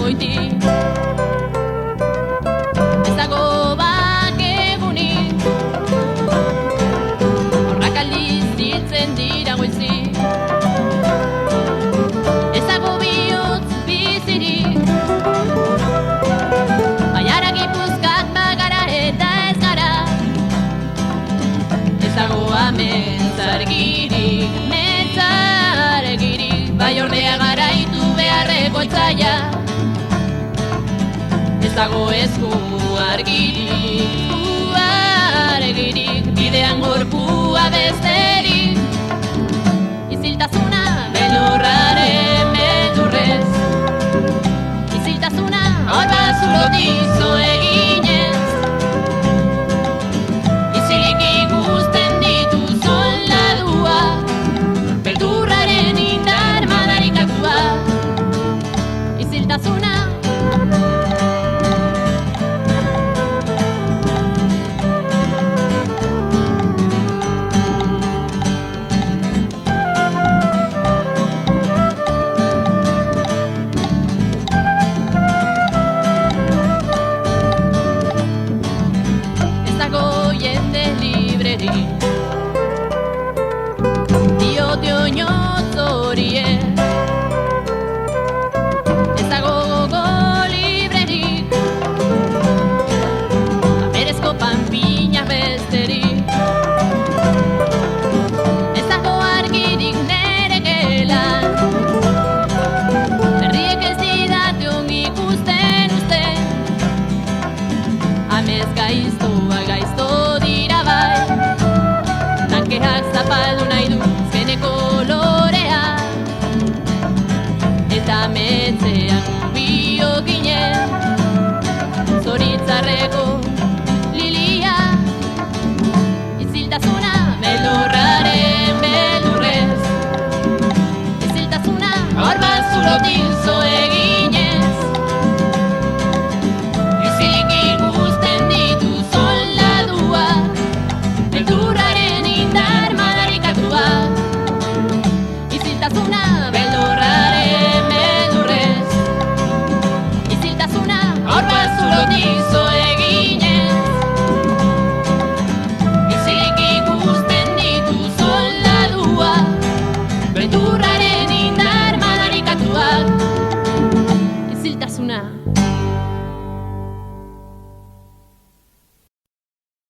goiti. Ez dago bakegunik, horrak aldiz hiltzen dira goizi. Ez dago bihotz bizirik, baiara Gipuzkoak bagara eta ez gara. Ez dago mentzargirik, bai ordea garaitu beharreko etzaia. Ez dago esku argirik, bidean gorpua besterik. Iziltasuna beldurraren beldurrez, iziltasuna hor bazulotizo eginez. Izilik ikusten ditu soldadua, beldurraren indar madarikatua. Iziltasuna ez dago jende librerik, diote oinotz horiek. Ez dago gogo librerik, aberezko panpina besterik. Ez dago argirik nere gelan, berriek ez didate ongi ikusten uzten. Amez gaiztoa gaizto dira bai, tankeak zapaldu nahi du zene kolorea. Eta metzean bio ginen, zoritzarreko lilia. Iziltasuna beldurraren beldurrez, iziltasuna hor bazulotik